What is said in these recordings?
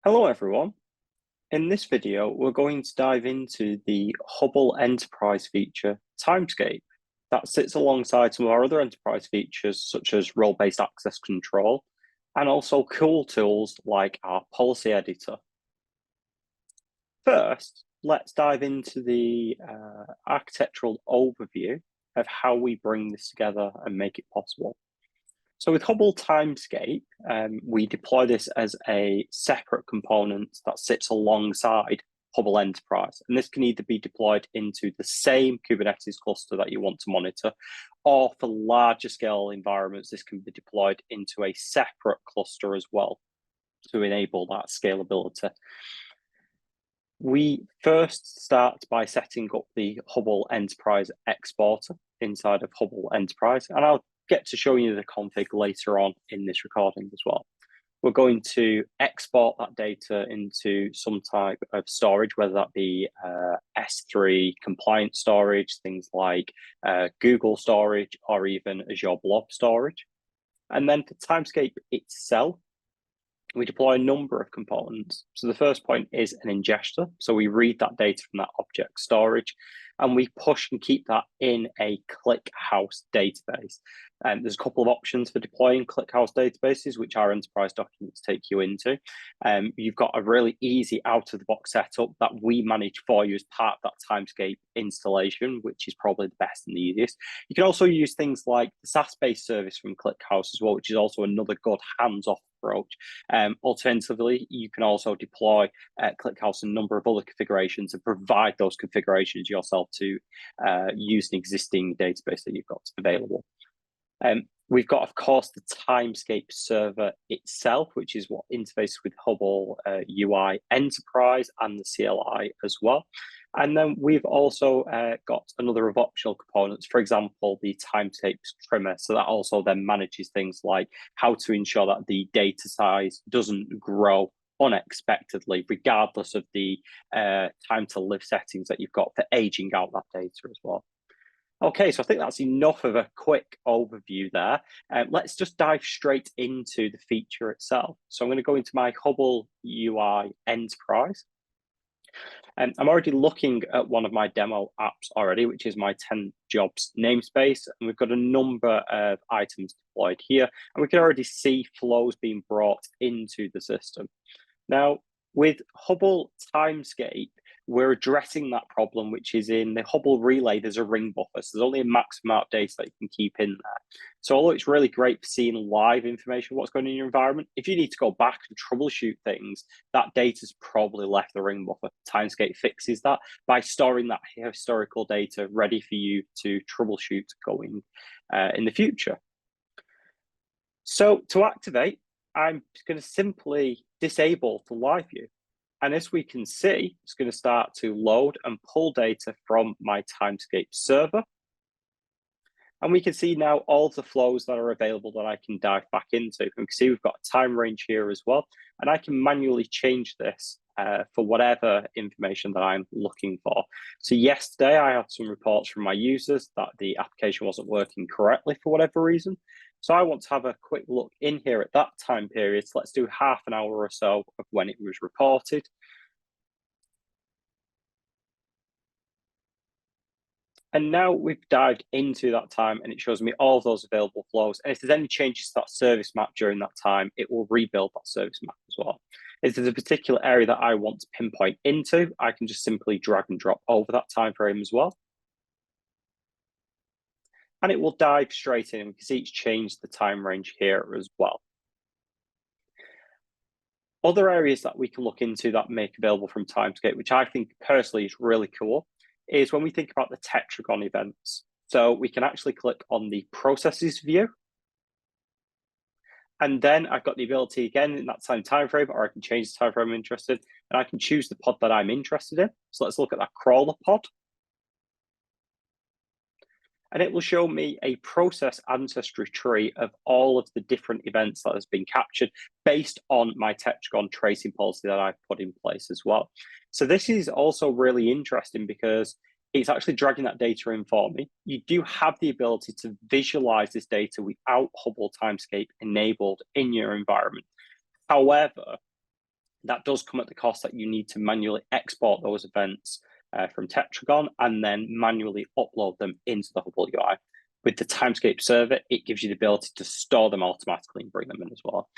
Hello everyone. In this video, we're going to dive into the Hubble Enterprise feature Timescape that sits alongside some of our other enterprise features such as role-based access control and also cool tools like our policy editor. First, let's dive into the architectural overview of how we bring this together and make it possible. So with Hubble Timescape, we deploy this as a separate component that sits alongside Hubble Enterprise. And this can either be deployed into the same Kubernetes cluster that you want to monitor, or for larger scale environments, this can be deployed into a separate cluster as well to enable that scalability. We first start by setting up the Hubble Enterprise exporter inside of Hubble Enterprise, and I'll get to show you the config later on in this recording as well. We're going to export that data into some type of storage, whether that be S3 compliant storage, things like Google storage, or even Azure Blob storage. And then for Timescape itself, we deploy a number of components. So the first point is an ingester. So we read that data from that object storage, and we push and keep that in a ClickHouse database. There's a couple of options for deploying ClickHouse databases, which our enterprise documents take you into. You've got a really easy out-of-the-box setup that we manage for you as part of that Timescape installation, which is probably the best and the easiest. You can also use things like the SaaS-based service from ClickHouse as well, which is also another good hands-off approach. Alternatively, you can also deploy ClickHouse in a number of other configurations and provide those configurations yourself to use an existing database that you've got available. We've got, of course, the Timescape server itself, which is what interfaces with Hubble UI Enterprise and the CLI as well. And then we've also got another of optional components, for example, the Timescape trimmer. So that also then manages things like how to ensure that the data size doesn't grow unexpectedly, regardless of the time to live settings that you've got for aging out that data as well. Okay, so I think that's enough of a quick overview there. Let's just dive straight into the feature itself. So I'm going to go into my Hubble UI Enterprise. I'm already looking at one of my demo apps already, which is my 10 jobs namespace. And we've got a number of items deployed here. And we can already see flows being brought into the system. Now, with Hubble Timescape, we're addressing that problem, which is in the Hubble relay, there's a ring buffer. So there's only a maximum amount of data that you can keep in there. So although it's really great for seeing live information, what's going on in your environment, if you need to go back and troubleshoot things, that data's probably left the ring buffer. Timescape fixes that by storing that historical data ready for you to troubleshoot going in the future. So to activate, I'm going to simply disable the live view. And as we can see, it's going to start to load and pull data from my Timescape server. And we can see now all of the flows that are available that I can dive back into. And we can see we've got a time range here as well. And I can manually change this for whatever information that I'm looking for. So yesterday, I had some reports from my users that the application wasn't working correctly for whatever reason. So I want to have a quick look in here at that time period. So let's do half an hour or so of when it was reported. And now we've dived into that time and it shows me all of those available flows. And if there's any changes to that service map during that time, it will rebuild that service map as well. If there's a particular area that I want to pinpoint into, I can just simply drag and drop over that time frame as well. And it will dive straight in. We can see it's changed the time range here as well. Other areas that we can look into that make available from Timescape, which I think personally is really cool, is when we think about the tetragon events. So we can actually click on the processes view. And then I've got the ability again in that same time frame, or I can change the time frame I'm interested, and I can choose the pod that I'm interested in. So let's look at that crawler pod. And it will show me a process ancestry tree of all of the different events that has been captured based on my tetragon tracing policy that I've put in place as well. So this is also really interesting because it's actually dragging that data in for me. You do have the ability to visualize this data without Hubble Timescape enabled in your environment. However, That does come at the cost that you need to manually export those events from Tetragon and then manually upload them into the Hubble UI. With the Timescape server, it gives you the ability to store them automatically and bring them in as well.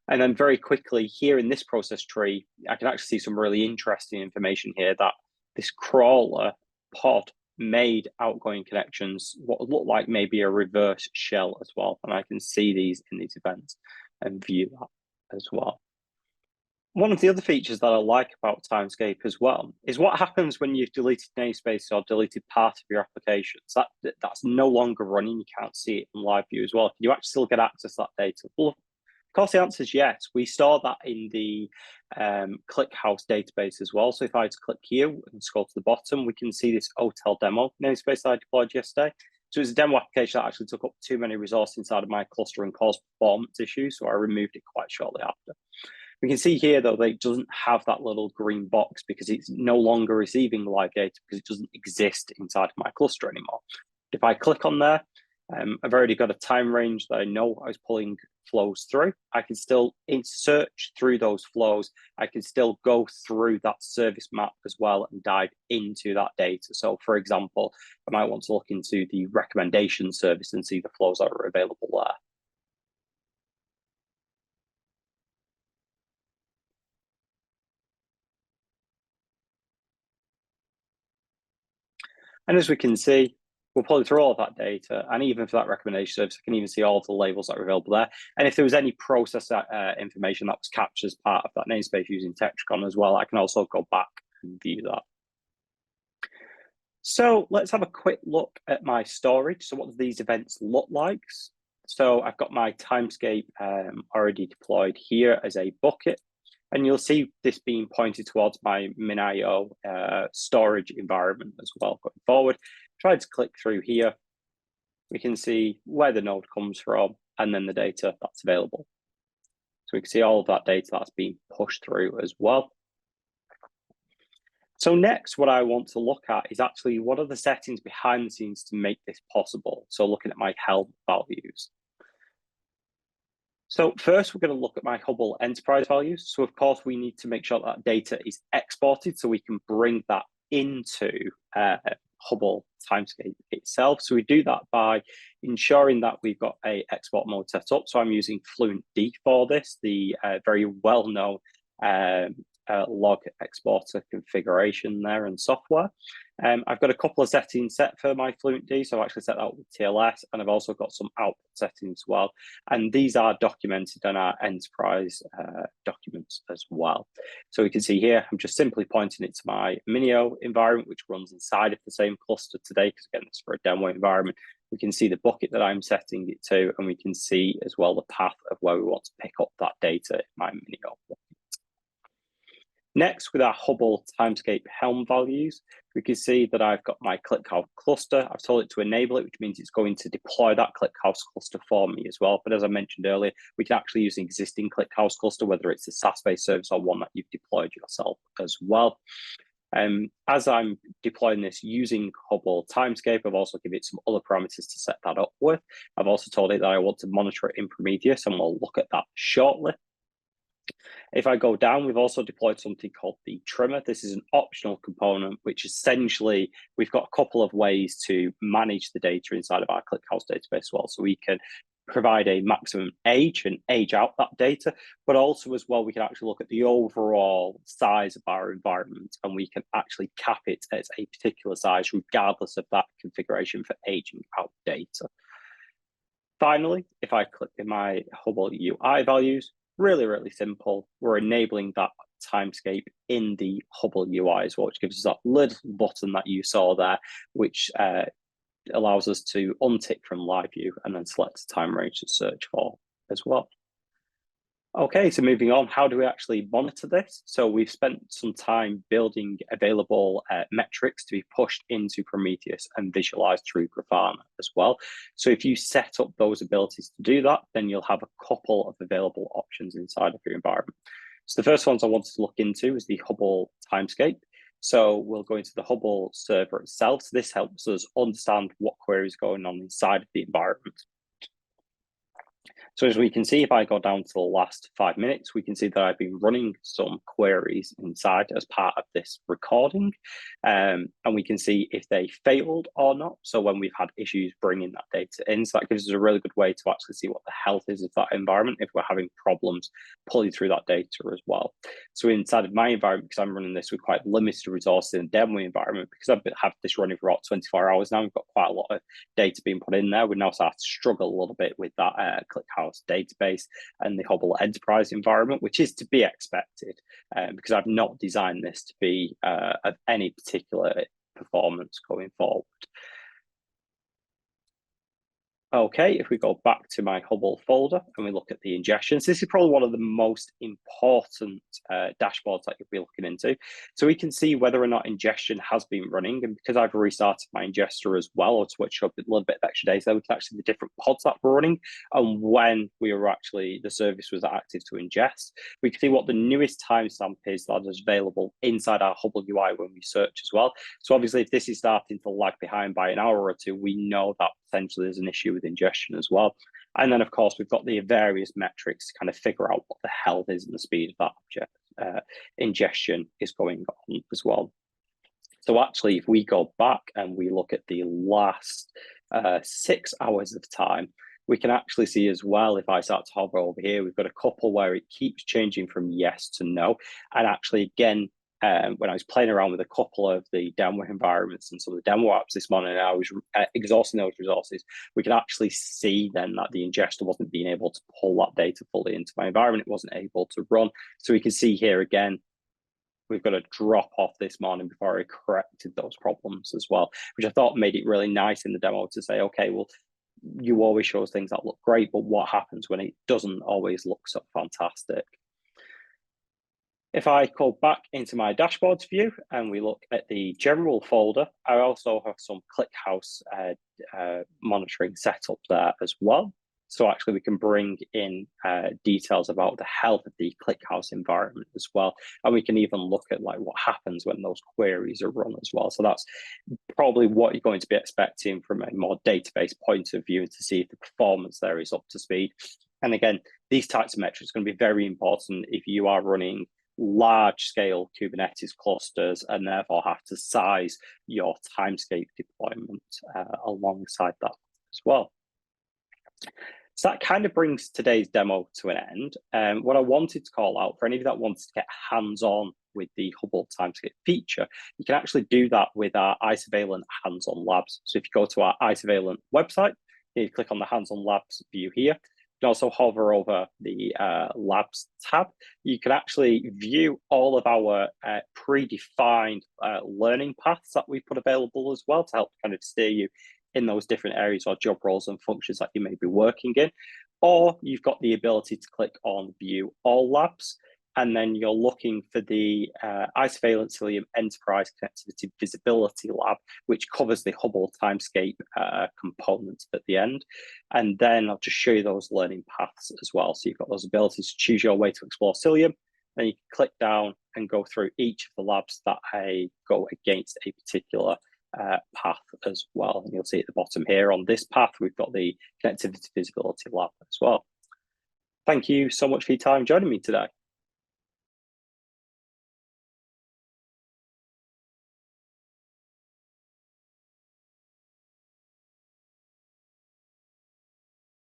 And then very quickly here in this process tree, I can actually see some really interesting information here that this crawler pod made outgoing connections, what look like maybe a reverse shell as well. And I can see these in these events and view that as well. One of the other features that I like about Timescape as well is what happens when you've deleted namespace or deleted part of your applications. That's no longer running. You can't see it in live view as well. Can you actually still get access to that data? Well, of course, the answer is yes. We store that in the ClickHouse database as well. So if I just click here and scroll to the bottom, we can see this hotel demo namespace that I deployed yesterday. So it's a demo application that actually took up too many resources inside of my cluster and caused performance issues. So I removed it quite shortly after. We can see here, though, that it doesn't have that little green box because it's no longer receiving live data because it doesn't exist inside of my cluster anymore. If I click on there, I've already got a time range that I know I was pulling flows through. I can still search through those flows. I can still go through that service map as well and dive into that data. So, for example, I might want to look into the recommendation service and see the flows that are available there. And as we can see, we'll pull through all of that data. And even for that recommendation service, I can even see all of the labels that are available there. And if there was any process information that was captured as part of that namespace using Tetragon as well, I can also go back and view that. So let's have a quick look at my storage. So what do these events look like? So I've got my Timescape already deployed here as a bucket. And you'll see this being pointed towards my MinIO storage environment as well going forward. Try to click through here. We can see where the node comes from and then the data that's available. So we can see all of that data that's being pushed through as well. So next, what I want to look at is actually what are the settings behind the scenes to make this possible. So looking at my Helm values. So first, we're going to look at my Hubble Enterprise values. So of course, we need to make sure that data is exported so we can bring that into Hubble Timescape itself. So we do that by ensuring that we've got a export mode set up. So I'm using FluentD for this, the very well-known log exporter configuration there and software. I've got a couple of settings set for my FluentD, so I've actually set that up with TLS, and I've also got some output settings as well. And these are documented in our enterprise documents as well. So we can see here, I'm just simply pointing it to my MinIO environment, which runs inside of the same cluster today, because again, it's for a demo environment. We can see the bucket that I'm setting it to, and we can see as well the path of where we want to pick up that data in my MinIO bucket. Next, with our Hubble Timescape Helm values, we can see that I've got my ClickHouse cluster. I've told it to enable it, which means it's going to deploy that ClickHouse cluster for me as well. But as I mentioned earlier, we can actually use an existing ClickHouse cluster, whether it's a SaaS-based service or one that you've deployed yourself as well. As I'm deploying this using Hubble Timescape, I've also given it some other parameters to set that up with. I've also told it that I want to monitor it in Prometheus, and we'll look at that shortly. If I go down, we've also deployed something called the trimmer. This is an optional component, which essentially we've got a couple of ways to manage the data inside of our ClickHouse database as well. So we can provide a maximum age and age out that data, but also as well, we can actually look at the overall size of our environment, and we can actually cap it at a particular size regardless of that configuration for aging out data. Finally, if I click in my Hubble UI values, really simple. We're enabling that Timescape in the Hubble UI as well, which gives us that little button that you saw there, which allows us to untick from live view and then select the time range to search for as well. Okay, so moving on, how do we actually monitor this? So we've spent some time building available metrics to be pushed into Prometheus and visualized through Grafana as well. So if you set up those abilities to do that, then you'll have a couple of available options inside of your environment. So the first ones I wanted to look into is the Hubble Timescape. So we'll go into the Hubble server itself. So this helps us understand what queries are going on inside of the environment. So as we can see, if I go down to the last 5 minutes, we can see that I've been running some queries inside as part of this recording. And we can see if they failed or not. So when we've had issues bringing that data in, so that gives us a really good way to actually see what the health is of that environment if we're having problems pulling through that data as well. So inside of my environment, because I'm running this with quite limited resources in a demo environment, because I've had this running for about 24 hours now, we've got quite a lot of data being put in there. We now start to struggle a little bit with that ClickHouse database and the Hubble Enterprise environment, which is to be expected because I've not designed this to be of any particular performance going forward. Okay, if we go back to my Hubble folder and we look at the ingestions, this is probably one of the most important dashboards that you'll be looking into. So we can see whether or not ingestion has been running, and because I've restarted my ingester as well, or switched up a little bit of extra data, we can actually see the different pods that were running and when we were actually, the service was active to ingest. We can see what the newest timestamp is that is available inside our Hubble UI when we search as well. So obviously, if this is starting to lag behind by an hour or two, we know that potentially there's an issue with ingestion as well. And then, of course, we've got the various metrics to kind of figure out what the health is and the speed of that object ingestion is going on as well. So actually, if we go back and we look at the last 6 hours of time, we can actually see as well, if I start to hover over here, we've got a couple where it keeps changing from yes to no. And actually, again, when I was playing around with a couple of the demo environments and some of the demo apps this morning, and I was exhausting those resources, we could actually see then that the ingester wasn't being able to pull that data fully into my environment. It wasn't able to run. So we can see here again, we've got a drop off this morning before I corrected those problems as well, which I thought made it really nice in the demo to say, okay, well, you always show us things that look great, but what happens when it doesn't always look so fantastic? If I go back into my dashboards view and we look at the general folder, I also have some ClickHouse monitoring set up there as well. So actually we can bring in details about the health of the ClickHouse environment as well. And we can even look at like what happens when those queries are run as well. So that's probably what you're going to be expecting from a more database point of view, to see if the performance there is up to speed. And again, these types of metrics are going to be very important if you are running large-scale Kubernetes clusters and therefore have to size your Timescape deployment alongside that as well. So that kind of brings today's demo to an end. What I wanted to call out for any of you that wants to get hands-on with the Hubble Timescape feature, you can actually do that with our Isovalent hands-on labs. So if you go to our Isovalent website, you click on the hands-on labs view here. You can also hover over the labs tab. You can actually view all of our predefined learning paths that we put available as well to help kind of steer you in those different areas or job roles and functions that you may be working in. Or you've got the ability to click on view all labs, and then you're looking for the Isovalent Cilium Enterprise Connectivity Visibility Lab, which covers the Hubble Timescape components at the end. And then I'll just show you those learning paths as well. So you've got those abilities to choose your way to explore Cilium. Then you can click down and go through each of the labs that go against a particular path as well. And you'll see at the bottom here on this path, we've got the Connectivity Visibility Lab as well. Thank you so much for your time joining me today.